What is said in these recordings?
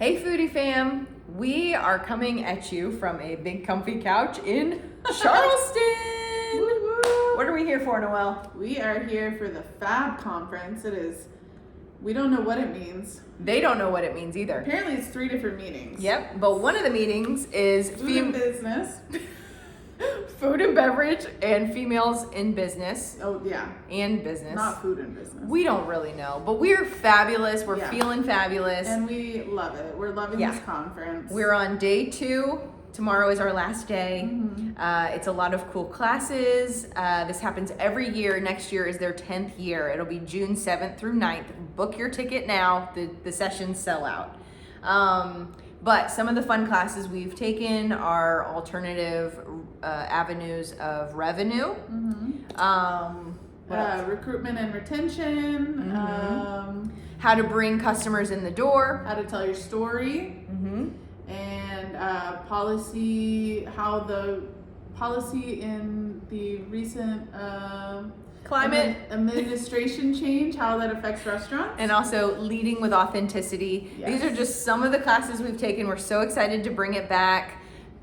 Hey Foodie fam, we are coming at you from a big comfy couch in Charleston. What are we here for, Noelle? We are here for the Fab Conference. We don't know what it means. They don't know what it means either. Apparently it's 3 different meetings. Yep, but one of the meetings is Food and business. food and beverage and females in business. Oh, yeah. And business. Not food and business. We don't really know, but we're fabulous. We're feeling fabulous. And we love it. We're loving this conference. We're on day 2. Tomorrow is our last day. It's a lot of cool classes. This happens every year. Next year is their 10th year. It'll be June 7th through 9th. Book your ticket now. The sessions sell out. But some of the fun classes we've taken are alternative avenues of revenue. Recruitment and retention. How to bring customers in the door. How to tell your story. And how the policy in the recent Climate administration change, how that affects restaurants. And also leading with authenticity. Yes. These are just some of the classes we've taken. We're so excited to bring it back,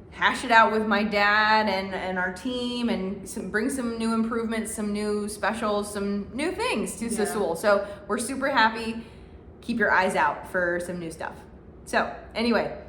hash it out with my dad and our team, and bring some new improvements, some new specials, some new things to Sassool. So we're super happy. Keep your eyes out for some new stuff. So anyway,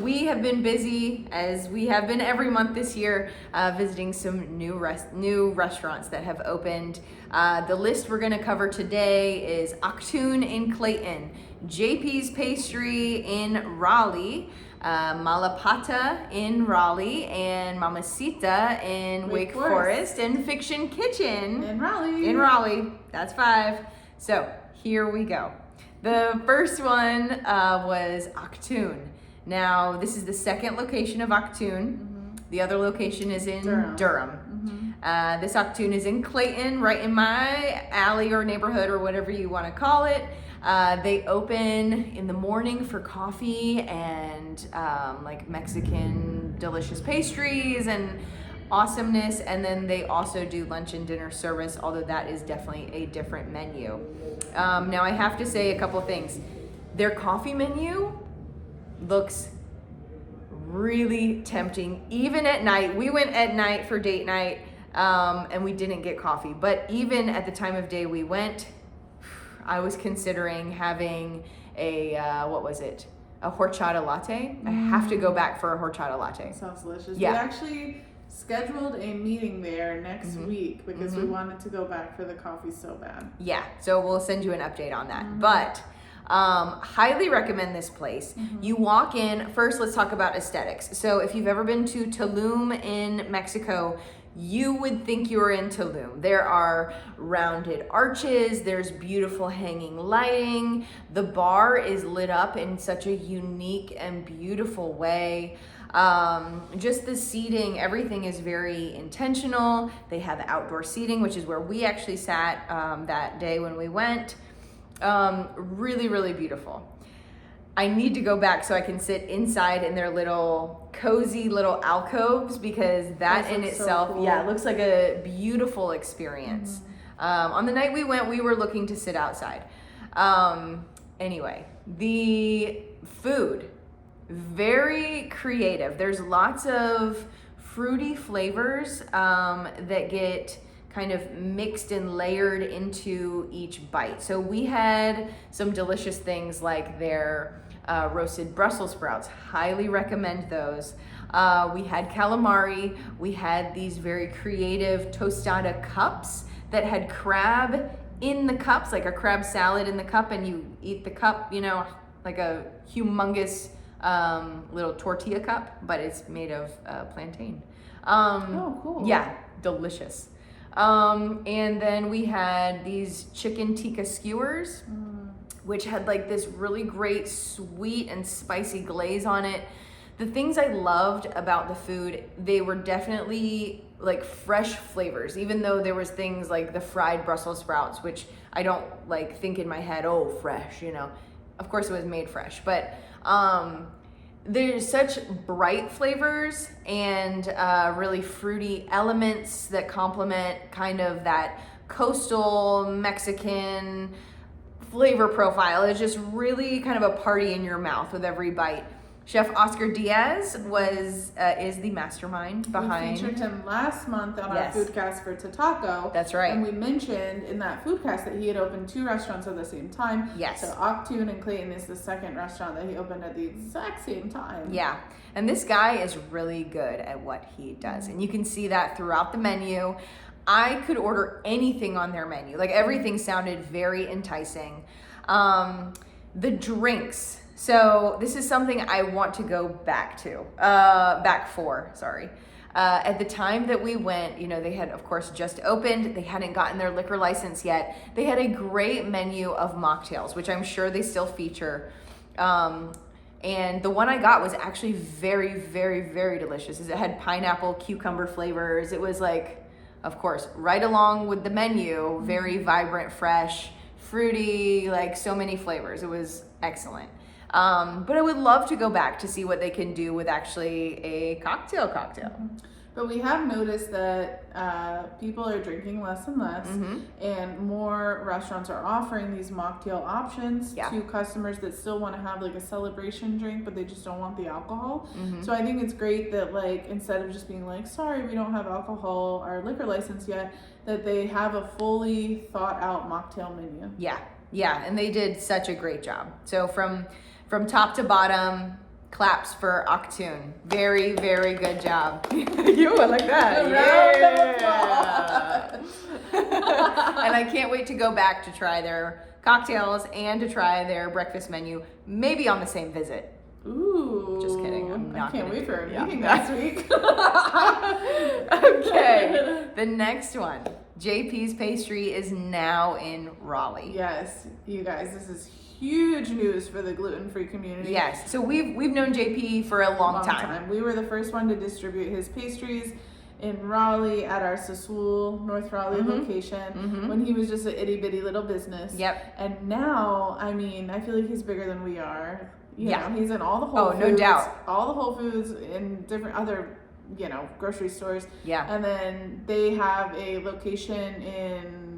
we have been busy, as we have been every month this year, visiting some new restaurants that have opened. The list we're going to cover today is AAKTUN in Clayton, JP's Pastry in Raleigh, Mamacita in Raleigh, and Mamacita in Wake Forest, and Fiction Kitchen in Raleigh. That's 5. So here we go. The first one was AAKTUN. Now, this is the second location of AAKTUN. The other location is in Durham. This AAKTUN is in Clayton, right in my alley or neighborhood or whatever you want to call it. They open in the morning for coffee and like Mexican delicious pastries and awesomeness. And then they also do lunch and dinner service, although that is definitely a different menu. Now, I have to say a couple things. Their coffee menu looks really tempting, even at night. We went at night for date night, and we didn't get coffee. But even at the time of day we went, I was considering having a, a horchata latte. I have to go back for a horchata latte. Sounds delicious. Yeah. We actually scheduled a meeting there next week because we wanted to go back for the coffee so bad. Yeah, so we'll send you an update on that. But highly recommend this place. You walk in, first let's talk about aesthetics. So if you've ever been to Tulum in Mexico, you would think you were in Tulum. There are rounded arches, there's beautiful hanging lighting. The bar is lit up in such a unique and beautiful way. Just the seating, everything is very intentional. They have outdoor seating, which is where we actually sat that day when we went. Really, really beautiful. I need to go back so I can sit inside in their little cozy little alcoves, because that in itself, so cool. It looks like a beautiful experience. On the night we went, we were looking to sit outside. Anyway, the food, very creative. There's lots of fruity flavors that get kind of mixed and layered into each bite. So we had some delicious things like their roasted Brussels sprouts. Highly recommend those. We had calamari. We had these very creative tostada cups that had crab in the cups, like a crab salad in the cup, and you eat the cup, you know, like a humongous little tortilla cup, but it's made of plantain. Oh, cool. Yeah, delicious. And then we had these chicken tikka skewers, which had like this really great sweet and spicy glaze on it. The things I loved about the food, they were definitely like fresh flavors, even though there was things like the fried Brussels sprouts, which I don't like think in my head, oh, fresh, you know. Of course it was made fresh, but there's such bright flavors and really fruity elements that complement kind of that coastal Mexican flavor profile is just really kind of a party in your mouth with every bite. Chef Oscar Diaz is the mastermind behind. We featured him last month on Yes. our foodcast for Taco. That's right. And we mentioned in that foodcast that he had opened 2 restaurants at the same time. Yes. So AAKTUN and Clayton is the second restaurant that he opened at the exact same time. Yeah, and this guy is really good at what he does, and you can see that throughout the menu. I could order anything on their menu. Like, everything sounded very enticing. The drinks. So this is something I want to go back for. At the time that we went, you know, they had, of course, just opened. They hadn't gotten their liquor license yet. They had a great menu of mocktails, which I'm sure they still feature. And the one I got was actually very, very, very delicious. It had pineapple, cucumber flavors. It was like, of course, right along with the menu, very vibrant, fresh, fruity, like so many flavors. It was excellent. But I would love to go back to see what they can do with actually a cocktail. But we have noticed that people are drinking less and less, and more restaurants are offering these mocktail options to customers that still want to have like a celebration drink, but they just don't want the alcohol. So I think it's great that, like, instead of just being like, sorry, we don't have alcohol or liquor license yet, that they have a fully thought out mocktail menu. Yeah, and they did such a great job. So from top to bottom, claps for AAKTUN. Very, very good job. I like that. Yeah. And I can't wait to go back to try their cocktails and to try their breakfast menu, maybe on the same visit. Ooh. Just kidding. I can't wait for a meeting next week. Okay. The next one. JP's Pastry is now in Raleigh. Yes, you guys, this is huge news for the gluten-free community. Yes. So we've known JP for a long time. We were the first one to distribute his pastries in Raleigh at our Sassool, North Raleigh location when he was just an itty-bitty little business. Yep. And now, I mean, I feel like he's bigger than we are. You know, he's in all the Whole Foods. No doubt. All the Whole Foods in different other, you know, grocery stores. Yeah. And then they have a location in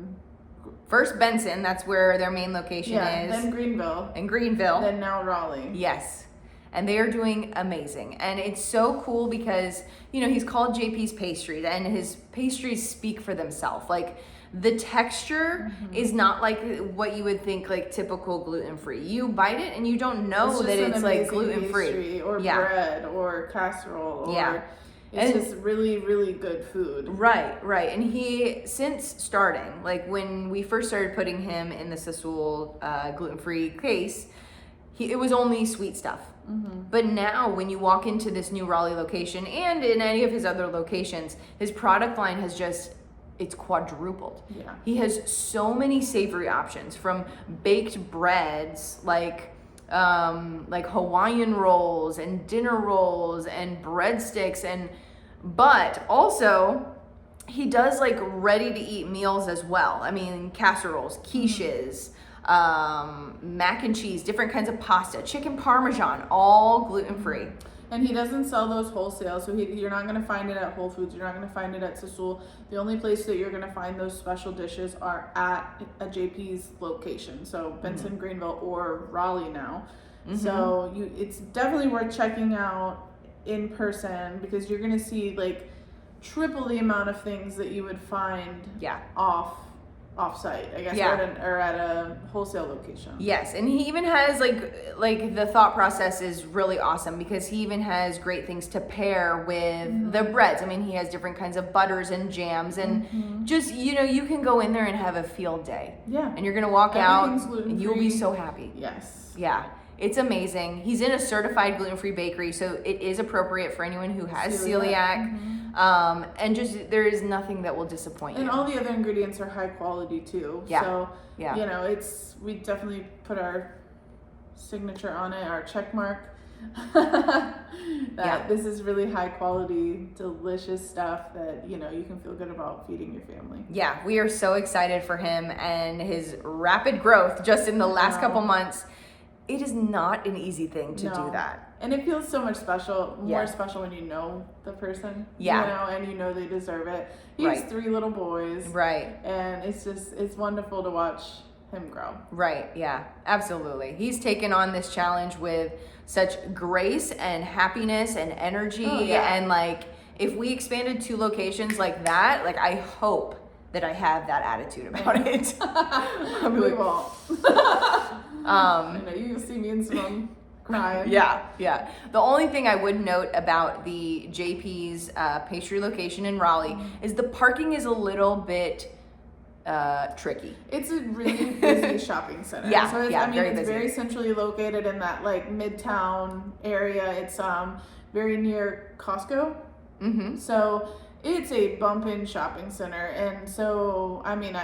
first Benson, that's where their main location is. Then Greenville. In Greenville. Then now Raleigh. Yes. And they are doing amazing. And it's so cool because, you know, he's called JP's Pastries, and his pastries speak for themselves. Like, the texture is not like what you would think, like typical gluten-free. You bite it and you don't know that it's like gluten-free. Or bread or casserole or it's just really, really good food. Right. And he, since starting, like when we first started putting him in the Sassool gluten-free case, it was only sweet stuff. But now when you walk into this new Raleigh location and in any of his other locations, his product line has it's quadrupled. Yeah. He has so many savory options, from baked breads like Hawaiian rolls and dinner rolls and breadsticks, but also he does like ready to eat meals as well. I mean, casseroles, quiches, mac and cheese, different kinds of pasta, chicken parmesan, all gluten-free. And he doesn't sell those wholesale, so you're not going to find it at Whole Foods. You're not going to find it at Sassool. The only place that you're going to find those special dishes are at a JP's location. So Benson, Greenville, or Raleigh now. So it's definitely worth checking out in person, because you're going to see like triple the amount of things that you would find off-site, I guess, or at a wholesale location. Yes, and he even has like the thought process is really awesome, because he even has great things to pair with the breads. I mean, he has different kinds of butters and jams, and just, you know, you can go in there and have a field day. Yeah. And you're gonna walk out gluten-free. and you'll be so happy. Yes. Yeah. It's amazing. He's in a certified gluten-free bakery, so it is appropriate for anyone who has celiac. And just, there is nothing that will disappoint you. And all the other ingredients are high quality too. Yeah. So, you know, we definitely put our signature on it, our check mark. This is really high quality, delicious stuff that, you know, you can feel good about feeding your family. Yeah, we are so excited for him and his rapid growth just in the last couple months. It is not an easy thing to do that. And it feels so much more special when you know the person. Yeah. You know, and you know they deserve it. He has 3 little boys. Right. And it's wonderful to watch him grow. Right, yeah, absolutely. He's taken on this challenge with such grace and happiness and energy. Oh, yeah. And like, if we expanded 2 locations like that, like I hope that I have that attitude about it. We won't. I know you can see me in some crying. Yeah. The only thing I would note about the JP's pastry location in Raleigh is the parking is a little bit tricky. It's a really busy shopping center. Yeah, so it's, yeah, I mean, very it's busy. very centrally located in that like midtown area. It's very near Costco. Mm-hmm. So it's a bump-in shopping center, and so I mean,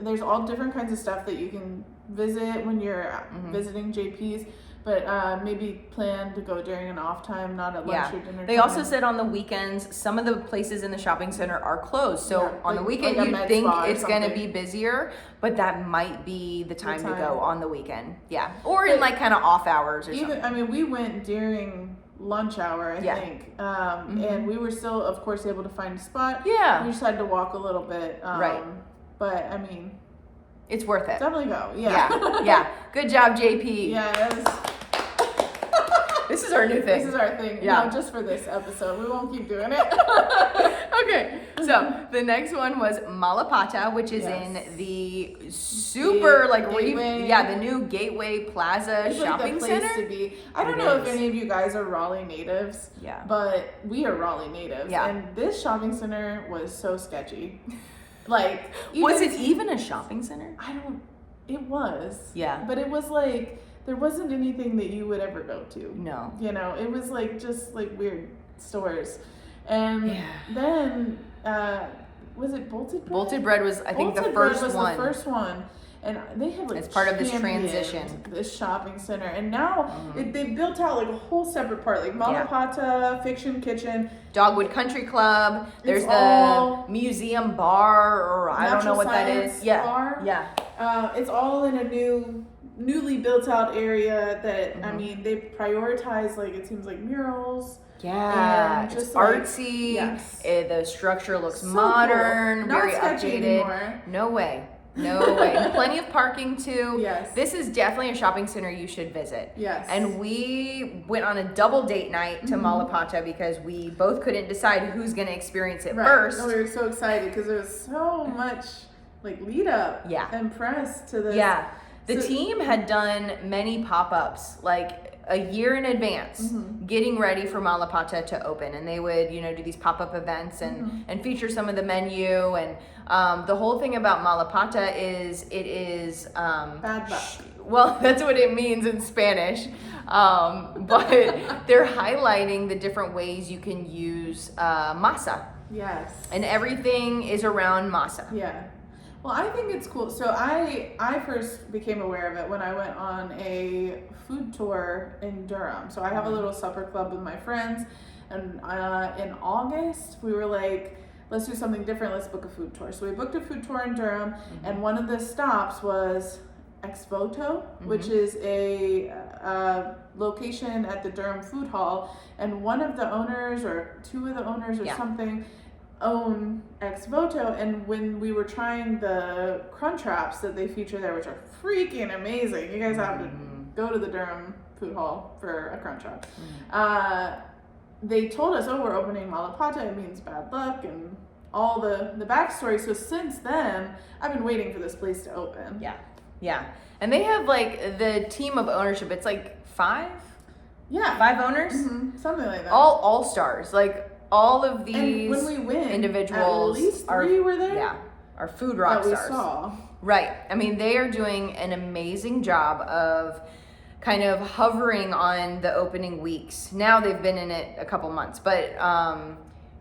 there's all different kinds of stuff that you can visit when you're visiting JP's. But maybe plan to go during an off time, not at lunch or dinner. They time. also said on the weekends, some of the places in the shopping center are closed. So on the weekend, like you think it's going to be busier, but that might be the time to go on the weekend. Yeah. Or in like kind of off hours or something. I mean, we went during lunch hour, I think. And we were still, of course, able to find a spot. Yeah. We just had to walk a little bit. Right. But, I mean... It's worth it. Definitely go. Yeah. Yeah. Good job, JP. Yes. This is our new thing. This is our thing. Yeah. No, just for this episode. We won't keep doing it. Okay. So the next one was Mamacita, which is in the super the new Gateway Plaza it's shopping like the place center. To be. I don't know if any of you guys are Raleigh natives. Yeah. But we are Raleigh natives. Yeah. And this shopping center was so sketchy. Like, was it even a shopping center? It was. Yeah. But it was like, there wasn't anything that you would ever go to. No. You know, it was like just like weird stores. And then, was it Bolted Bread? Bolted Bread was, I think, Bolted the first Bread was one. the first one. And they had like it's part of this transition. This shopping center. And now they built out like a whole separate part, like Mamacita, Fiction Kitchen. Dogwood Country Club. There's the museum bar, or I don't know what that is. Bar. Yeah. It's all in a newly built out area that, I mean, they prioritize, like, it seems like murals. Yeah, and just it's like, artsy. Yes. The structure looks So modern, cool. very Not sketchy updated. anymore. No way. No way. And plenty of parking too. Yes. This is definitely a shopping center you should visit. Yes. And we went on a double date night to Mamacita because we both couldn't decide who's going to experience it first. No, we were so excited because there was so much like lead up and press to this. Yeah. The team had done many pop-ups like a year in advance, getting ready for Mamacita to open, and they would, do these pop-up events and feature some of the menu. And the whole thing about Mamacita is it is bad luck. Well, that's what it means in Spanish, but they're highlighting the different ways you can use masa. Yes. And everything is around masa. Yeah. Well, I think it's cool. So I first became aware of it when I went on a food tour in Durham. So I have a little supper club with my friends, and in August we were like, let's do something different. Let's book a food tour. So we booked a food tour in Durham, and one of the stops was Exvoto, which is a location at the Durham Food Hall, and one of the owners or two of the owners or something own Exvoto. And when we were trying the crunch wraps that they feature there, which are freaking amazing, you guys have to go to the Durham Food Hall for a crunch wrap. They told us, we're opening Mamacita, it means bad luck, and all the backstory. So since then, I've been waiting for this place to open. Yeah. And they have like the team of ownership, it's like 5 owners, something like that. all stars, like all of these and when we went, individuals, at least 3 were there. Yeah, are food rock that we stars. Saw. Right. I mean, they are doing an amazing job of kind of hovering on the opening weeks. Now they've been in it a couple months, but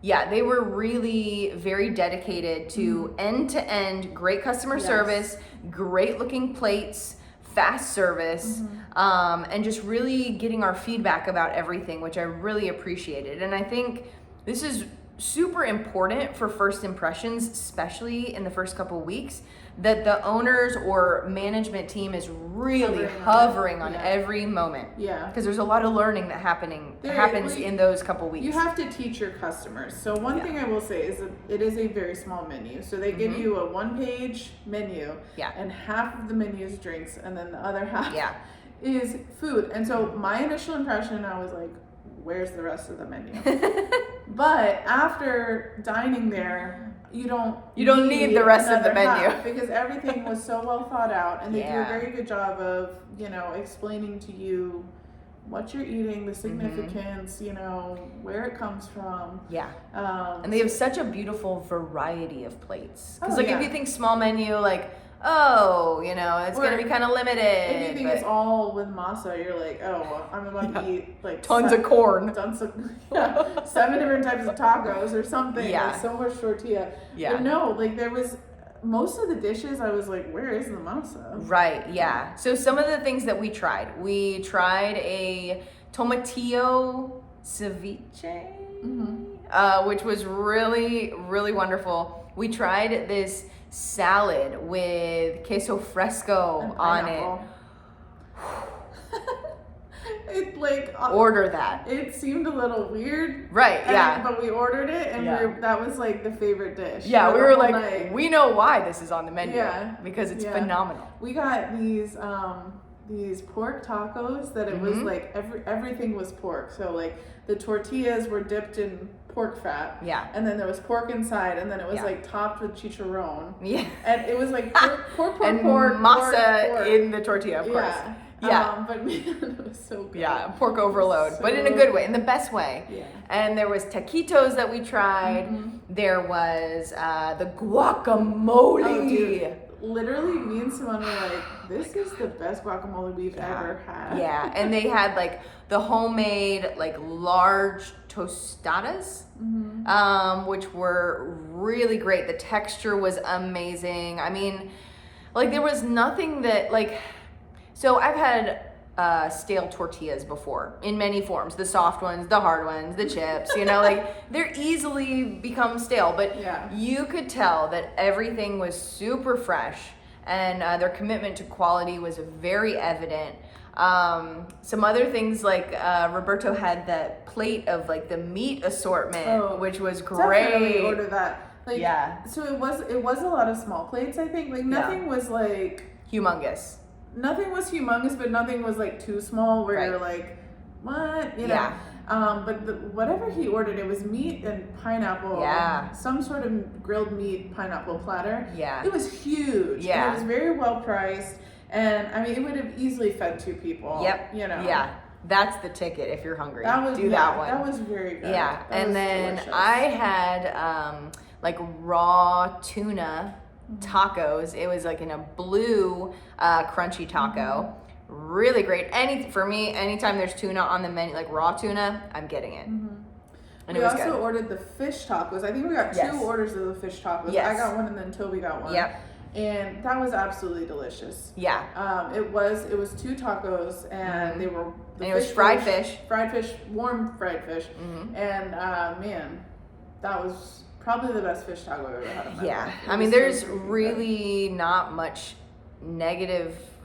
they were really very dedicated to end-to-end great customer service, great looking plates, fast service, and just really getting our feedback about everything, which I really appreciated. And I think this is super important for first impressions, especially in the first couple weeks, that the owners or management team is really hovering on every moment. Yeah. Because there's a lot of learning that happens in those couple weeks. You have to teach your customers. So one thing I will say is that it is a very small menu. So they give you a 1-page menu, and half of the menu is drinks, and then the other half is food. And so my initial impression, I was like, where's the rest of the menu? But after dining there, you don't need the rest of the menu because everything was so well thought out, and they do a very good job of, you know, explaining to you what you're eating, the significance, you know, where it comes from. Yeah. And they have such a beautiful variety of plates. Because if you think small menu, like, oh, you know, it's going to be kind of limited. If you think it's all with masa, you're like, oh, I'm about to eat like tons of corn. 7 different types of tacos or something. Yeah. Like so much tortilla. Yeah. But no, like there was, most of the dishes, I was like, where is the masa? Right, yeah. So some of the things that we tried a tomatillo ceviche, which was really, really wonderful. We tried this salad with queso fresco on it. It like order that. It seemed a little weird, right? Yeah, but we ordered it, and that was like the favorite dish. Yeah, we were like, we know why this is on the menu. Yeah, because it's phenomenal. We got these pork tacos that it was like everything was pork. So like the tortillas were dipped in pork fat. Yeah. And then there was pork inside, and then it was like topped with chicharron. Yeah. And it was like pork, and masa in the tortilla, of course. Yeah. But man, it was so good. Yeah, pork overload, but in a good way, in the best way. Yeah. And there was taquitos that we tried. There was the guacamole. Oh, dude. Literally, me and Simone were like, this is the best guacamole we've ever had. Yeah, and they had like the homemade like large tostadas, which were really great. The texture was amazing. I mean, like there was nothing that like, so I've had stale tortillas before in many forms, the soft ones, the hard ones, the chips, you know, like they're easily become stale, but you could tell that everything was super fresh, and their commitment to quality was very evident. Some other things like Roberto had that plate of like the meat assortment, which was great. Definitely order that. Like, so it was a lot of small plates, I think. Like nothing was like humongous. Nothing was humongous, but nothing was like too small where you're like, what? You know? But whatever he ordered, it was meat and pineapple. Yeah. Some sort of grilled meat pineapple platter. Yeah. It was huge. Yeah. And it was very well priced. And I mean, it would have easily fed 2 people. Yep. You know? Yeah. That's the ticket if you're hungry. That one. That was very good. Yeah. And then delicious. I had like raw tuna tacos. It was like in a blue crunchy taco. Really great. For me, anytime there's tuna on the menu, like raw tuna, I'm getting it. And we also ordered the fish tacos. I think we got 2 orders of the fish tacos. I got one, and then Toby got one. Yep. And that was absolutely delicious. Yeah. It was 2 tacos, and they were it was fried fish, warm fried fish, and man, that was probably the best fish taco I've ever had in my life. I mean, there's really not much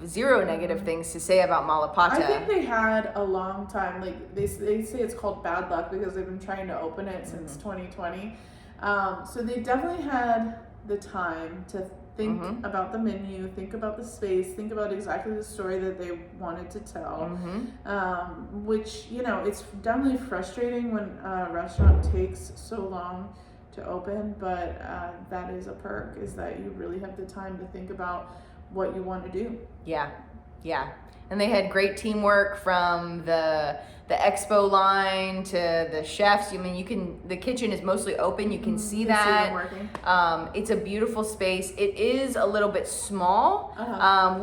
zero negative things to say about Mamacita. I think they had a long time, like they say it's called bad luck because they've been trying to open it since 2020. So they definitely had the time to think about the menu, think about the space, think about exactly the story that they wanted to tell. Which, you know, it's definitely frustrating when a restaurant takes so long to open, but that is a perk, is that you really have the time to think about what you want to do. Yeah. And they had great teamwork from the expo line to the chefs. I mean, the kitchen is mostly open. You can see that. See them working. It's a beautiful space. It is a little bit small.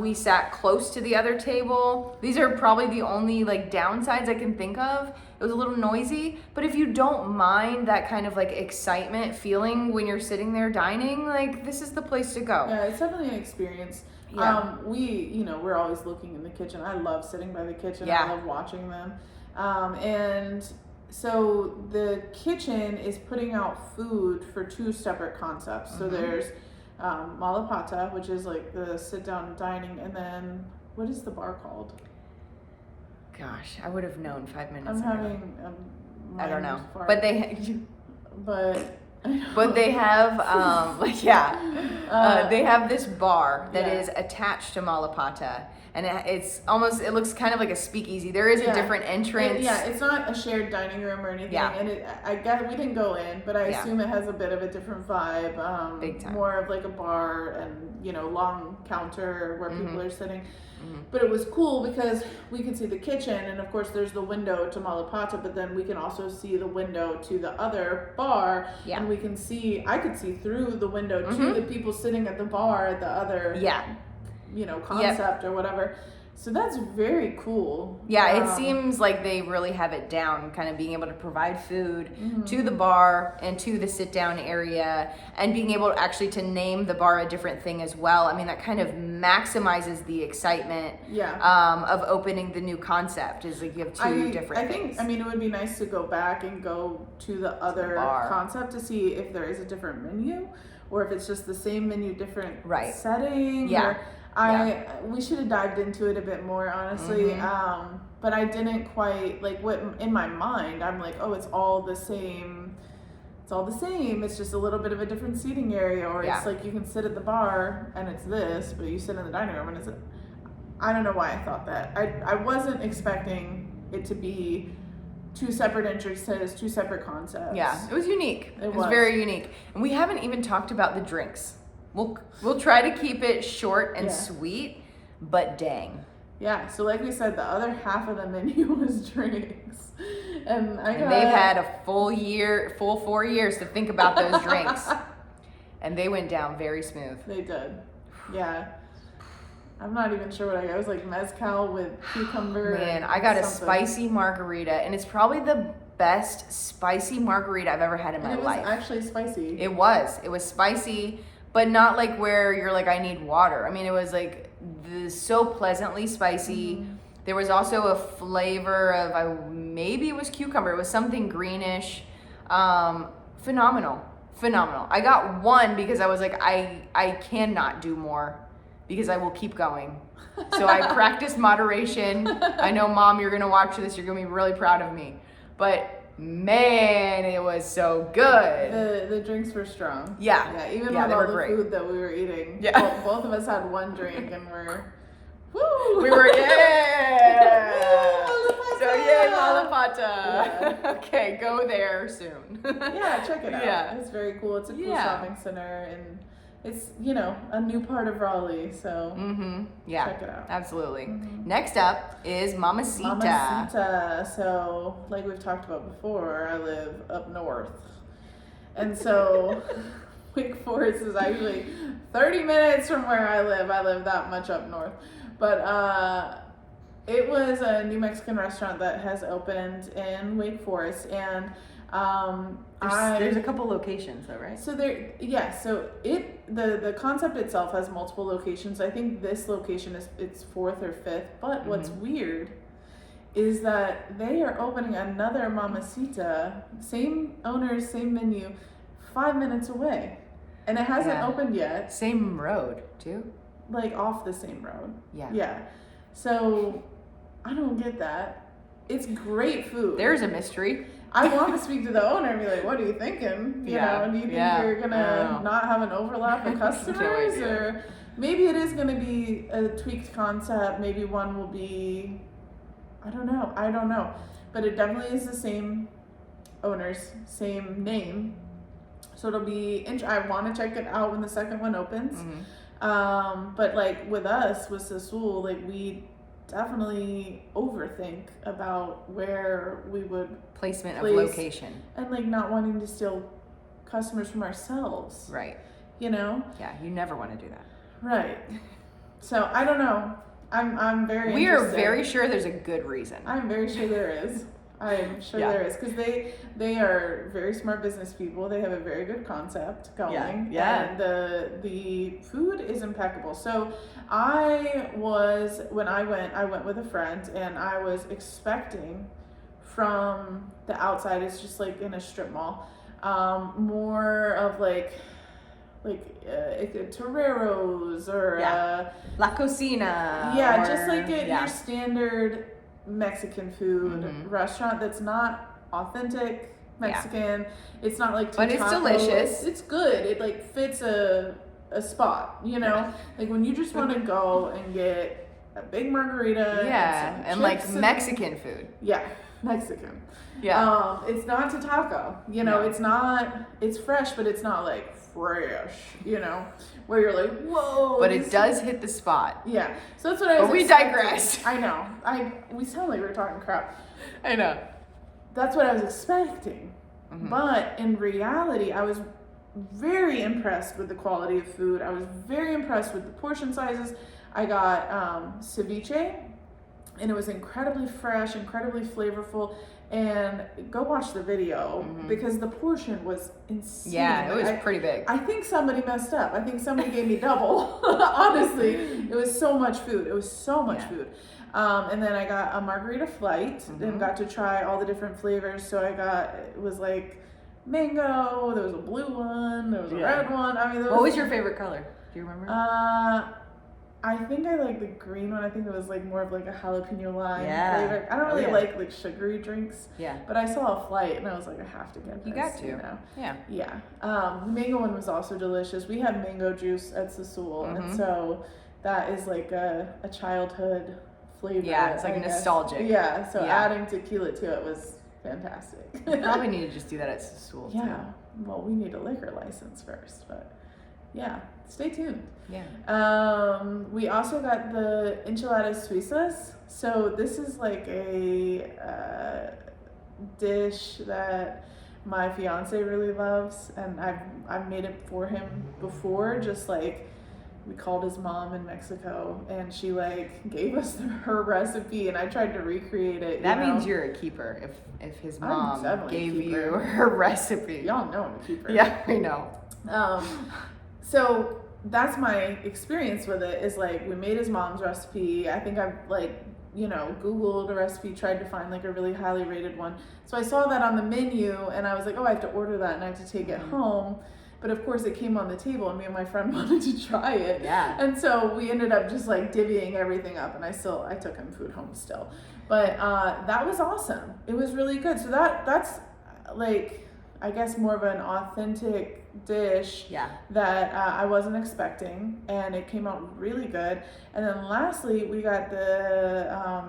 We sat close to the other table. These are probably the only like downsides I can think of. It was a little noisy, but if you don't mind that kind of like excitement feeling when you're sitting there dining, like this is the place to go. Yeah, it's definitely an experience. Yeah. We're always looking in the kitchen. I love sitting by the kitchen. I love watching them. And so the kitchen is putting out food for 2 separate concepts. So there's Mamacita, which is like the sit down dining, and then what is the bar called? Gosh, I would have known 5 minutes I'm ago. having I don't know. fart. But they but they have they have this bar that is attached to Mamacita, and it looks kind of like a speakeasy. There is a different entrance. It's not a shared dining room or anything. Yeah. And I guess we didn't go in, but I assume it has a bit of a different vibe. Big time. More of like a bar and, long counter where people are sitting. Mm-hmm. But it was cool because we could see the kitchen, and of course there's the window to Mamacita, but then we can also see the window to the other bar, and I could see through the window to the people sitting at the bar at the other concept or whatever. So that's very cool. Yeah, it seems like they really have it down, kind of being able to provide food to the bar and to the sit down area, and being able actually to name the bar a different thing as well. I mean, that kind of maximizes the excitement of opening the new concept, is like you have two different things. I mean, it would be nice to go back and go to the other concept to see if there is a different menu, or if it's just the same menu, different setting. Yeah. We should have dived into it a bit more, honestly. But I didn't quite, like, what in my mind, I'm like, oh, it's all the same. It's all the same. It's just a little bit of a different seating area, or it's like you can sit at the bar and it's this, but you sit in the dining room and it's I don't know why I thought that. I wasn't expecting it to be two separate entrances, two separate concepts. Yeah, it was unique. It was very unique. And we haven't even talked about the drinks. We'll try to keep it short and sweet, but dang. Yeah, so like we said, the other half of the menu was drinks. And they've had a full 4 years to think about those drinks. And they went down very smooth. They did. Yeah. I'm not even sure what I got. It was like mezcal with cucumber. Man, I got a spicy margarita, and it's probably the best spicy margarita I've ever had in my life. It was actually spicy. It was spicy, but not like where you're like, I need water. I mean, it was like so pleasantly spicy. There was also a flavor of, maybe it was cucumber. It was something greenish. Phenomenal. I got one because I was like, I cannot do more because I will keep going. So I practiced moderation. I know, Mom, you're going to watch this. You're going to be really proud of me. But man, it was so good. The drinks were strong. Yeah. Even with all the food that we were eating. Yeah. Both of us had one drink and we were, yeah. So yay, Mamacita. Yeah. Okay, go there soon. Yeah, check it out. Yeah. It's very cool. It's a cool shopping center, and it's, a new part of Raleigh, so check it out. Absolutely. Next up is Mamacita. So, like we've talked about before, I live up north. And so Wake Forest is actually 30 minutes from where I live. I live that much up north. But it was a new Mexican restaurant that has opened in Wake Forest, and there's a couple locations though, right? So the concept itself has multiple locations. I think this location it's 4th or 5th. But what's weird is that they are opening another Mamacita, same owners, same menu, 5 minutes away, and it hasn't opened yet. Same road too. Like off the same road. Yeah. So I don't get that. It's great food. There's a mystery. I want to speak to the owner and be like, what are you thinking? Do you think you're going to not have an overlap of customers? Or maybe it is going to be a tweaked concept. Maybe one will be, I don't know. But it definitely is the same owners, same name. So it'll be, I want to check it out when the second one opens. But like with us, with Sassool, like we definitely overthink about where we would placement of location, and like not wanting to steal customers from ourselves, right? Yeah, you never want to do that, right? So I don't know. I'm very we are very sure there's a good reason. I'm very sure there is. I'm sure there is, because they are very smart business people. They have a very good concept going. And the food is impeccable. So when I went with a friend, and I was expecting from the outside, it's just like in a strip mall, more of like Toreros or La Cocina. Yeah, or, just like your standard Mexican food restaurant that's not authentic Mexican. It's not like but it's delicious. It's good. It like fits a spot, you know? Like when you just want to go and get a big margarita. And like Mexican food. Yeah, Mexican. Yeah. It's not to taco, you know, it's fresh, but it's not like fresh, you know, where you're like, whoa. But it does hit the spot. Yeah. So that's what I was But we digress. I know. We sound like we're talking crap. I know. That's what I was expecting. But in reality, I was very impressed with the quality of food. I was very impressed with the portion sizes. I got ceviche, and it was incredibly fresh, incredibly flavorful. And go watch the video because the portion was insane. Yeah, it was pretty big. I think somebody messed up. I think somebody gave me double. Honestly, it was so much food. It was so much food. And then I got a margarita flight and got to try all the different flavors. So it was like mango. There was a blue one. There was a red one. I mean, what was your favorite color? Do you remember? I think I like the green one. I think it was like more of like a jalapeno lime flavor. I don't really like sugary drinks. Yeah. But I saw a flight and I was like, I have to get this. You got to. You know? Yeah. Yeah. The mango one was also delicious. We had mango juice at Sassool, and so that is like a childhood flavor. Yeah, it's like nostalgic. Yeah. So adding tequila to it was fantastic. You probably need to just do that at Sassool too. Yeah. Well, we need a liquor license first, but yeah. Stay tuned. Yeah. We also got the enchiladas suizas. So this is like a dish that my fiance really loves, and I've made it for him before. Just like we called his mom in Mexico, and she like gave us her recipe, and I tried to recreate it. That means you're a keeper. If his mom gave you her recipe, y'all know I'm a keeper. Yeah, we know. So that's my experience with it, is like we made his mom's recipe. I think I've like, you know, Googled a recipe, tried to find like a really highly rated one. So I saw that on the menu and I was like, oh, I have to order that and I have to take it home. But of course it came on the table and me and my friend wanted to try it. Yeah. And so we ended up just like divvying everything up, and I took him food home still. But that was awesome. It was really good. So that's like, I guess more of an authentic dish that I wasn't expecting, and it came out really good. And then lastly, we got the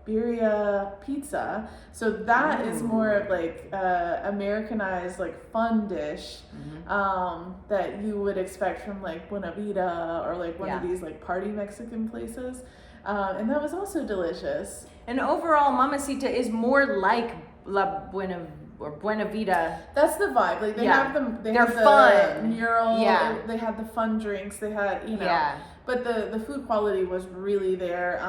birria pizza. So that is more of like Americanized, like fun dish that you would expect from like Buena Vida or like one of these like party Mexican places. And that was also delicious. And overall, Mamacita is more like La Buena or Buena Vida. That's the vibe. Like they have them. They're fun. Mural. Yeah. They had the fun drinks. They had, you know. Yeah. But the food quality was really there.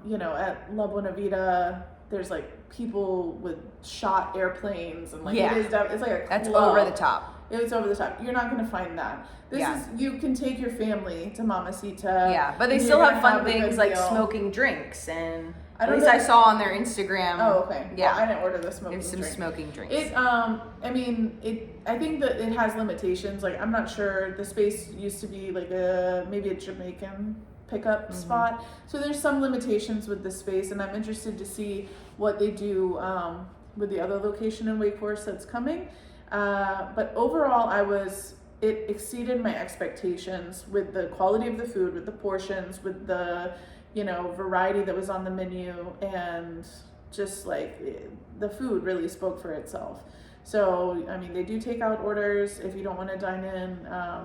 You know, at La Buena Vida, there's like people with shot airplanes and like it's like a club. That's over the top. It was over the top. You're not going to find that. This is, you can take your family to Mamacita. Yeah, but they still have fun things like smoking drinks and. At least I saw on their Instagram. Oh, okay. Yeah, well, I didn't order the smoking drink. There's some smoking drinks. I mean, I think that it has limitations. Like, I'm not sure. The space used to be like maybe a Jamaican pickup spot. So there's some limitations with the space, and I'm interested to see what they do with the other location in Wake Forest that's coming. But overall, it exceeded my expectations with the quality of the food, with the portions, with the variety that was on the menu, and just like the food really spoke for itself. So, I mean, they do take out orders if you don't want to dine in,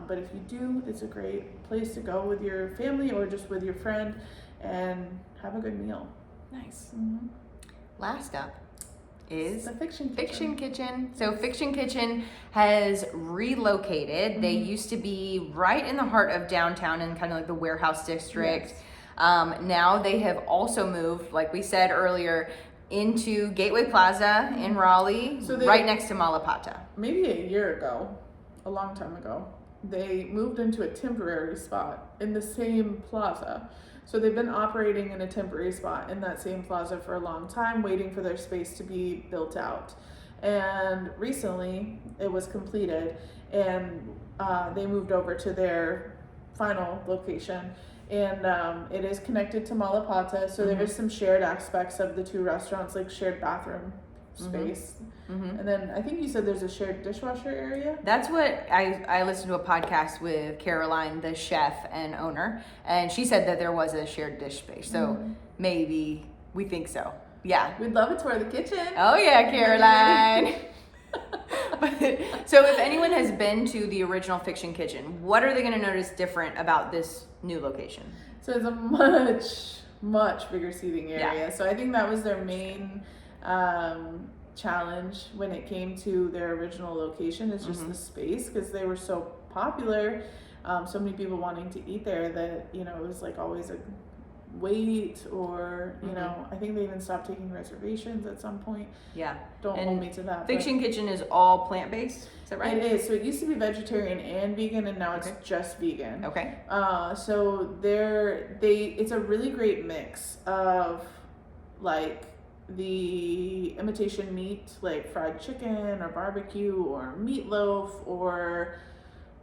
but if you do, it's a great place to go with your family or just with your friend and have a good meal. Nice. Mm-hmm. Last up is the Fiction Kitchen. So Fiction Kitchen has relocated. They used to be right in the heart of downtown in kind of like the warehouse district. Yes. Now they have also moved, like we said earlier, into Gateway Plaza in Raleigh, so right next to Malapata. Maybe a year ago, a long time ago, they moved into a temporary spot in the same plaza. So they've been operating in a temporary spot in that same plaza for a long time, waiting for their space to be built out. and recently it was completed, and they moved over to their final location. And it is connected to Malapata, so there is some shared aspects of the two restaurants, like shared bathroom space. And then I think you said there's a shared dishwasher area. That's what I listened to a podcast with Caroline, the chef and owner, and she said that there was a shared dish space. So maybe we think so. Yeah. We'd love a tour of the kitchen. Oh yeah, Caroline. So if anyone has been to the original Fiction Kitchen, what are they going to notice different about this new location? So it's a much bigger seating area. Yeah. So I think that was their main challenge when it came to their original location, is just the space, because they were so popular, so many people wanting to eat there, that, you know, it was like always a wait, or you know, I think they even stopped taking reservations at some point. Yeah. Don't hold me to that. Fiction Kitchen is all plant-based, is that right? It is. So it used to be vegetarian and vegan, and now it's just vegan. Okay. So it's a really great mix of like the imitation meat, like fried chicken or barbecue or meatloaf or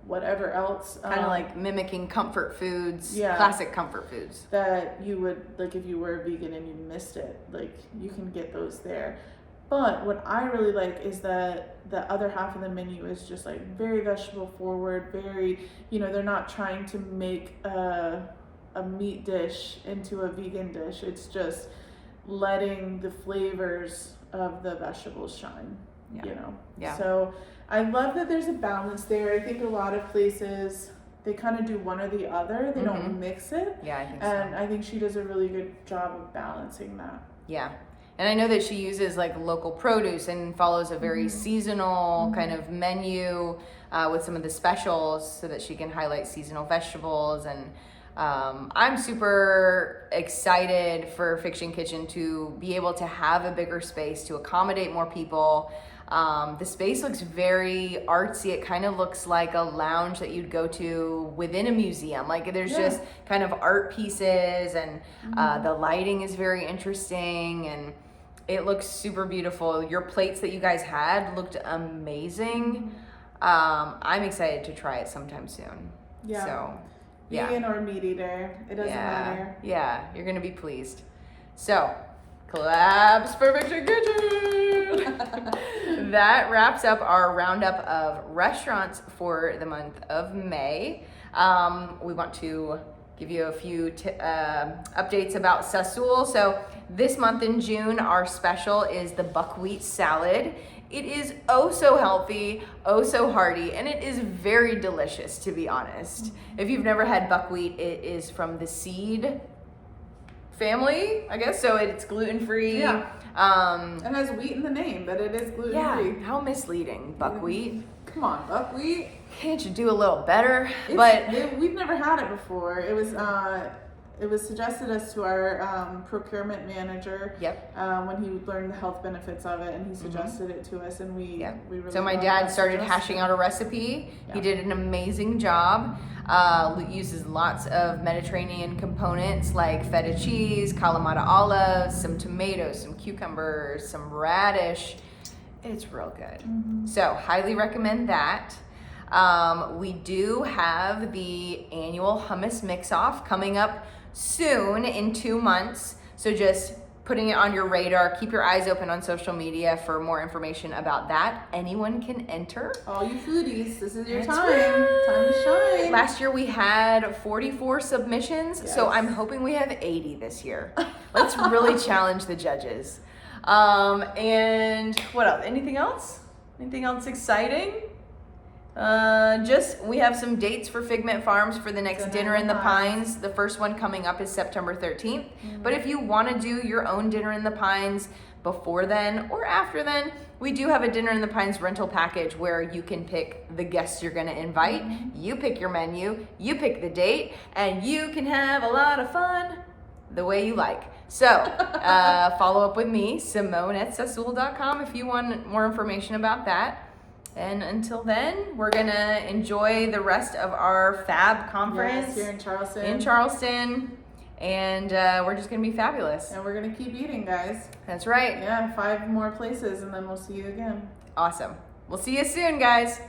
whatever else, kind of like mimicking comfort foods, classic comfort foods that you would, like, if you were a vegan and you missed it, like, you can get those there. But what I really like is that the other half of the menu is just like very vegetable forward, very, you know, they're not trying to make a meat dish into a vegan dish. It's just letting the flavors of the vegetables shine, you know? Yeah. So I love that there's a balance there. I think a lot of places, they kind of do one or the other. They don't mix it. Yeah, I think and I think she does a really good job of balancing that. Yeah. And I know that she uses like local produce and follows a very seasonal kind of menu with some of the specials, so that she can highlight seasonal vegetables. And I'm super excited for Fiction Kitchen to be able to have a bigger space to accommodate more people. The space looks very artsy. It kind of looks like a lounge that you'd go to within a museum. Like there's just kind of art pieces, and the lighting is very interesting, and it looks super beautiful. Your plates that you guys had looked amazing. I'm excited to try it sometime soon. Yeah. So, vegan or meat eater, it doesn't matter. Yeah, you're gonna be pleased. So, claps for Fiction Kitchen. That wraps up our roundup of restaurants for the month of May. We want to give you a few updates about Sassool. So this month in June, our special is the buckwheat salad. It is oh so healthy, oh so hearty, and it is very delicious, to be honest. If you've never had buckwheat, it is from the seed family, I guess, so it's gluten-free. Yeah. It has wheat in the name, but it is gluten-free. Yeah, how misleading, buckwheat. Come on, buckwheat. Can't you do a little better? We've never had it before. It was suggested us to our procurement manager. Yep. When he learned the health benefits of it, and he suggested it to us, and we really. So my dad started hashing out a recipe. Yeah. He did an amazing job. Uses lots of Mediterranean components like feta cheese, Kalamata olives, some tomatoes, some cucumbers, some radish. It's real good. So highly recommend that. We do have the annual Hummus Mix Off coming up soon in 2 months. So just putting it on your radar. Keep your eyes open on social media for more information about that. Anyone can enter. All you foodies, this is your time. Time to shine. Last year we had 44 submissions, so I'm hoping we have 80 this year. Let's really challenge the judges. And what else? Anything else? Anything else exciting? We have some dates for FigMINT Farms for the next Dinner in the Pines. The first one coming up is September 13th. But if you want to do your own Dinner in the Pines before then or after then, we do have a Dinner in the Pines rental package where you can pick the guests you're going to invite. You pick your menu, you pick the date, and you can have a lot of fun the way you like. So follow up with me, Simone@Sassool.com, if you want more information about that. And until then, we're gonna enjoy the rest of our Fab conference here in Charleston. and we're just gonna be fabulous. And we're gonna keep eating, guys. That's right. Yeah, 5 more places, and then we'll see you again. Awesome. We'll see you soon, guys.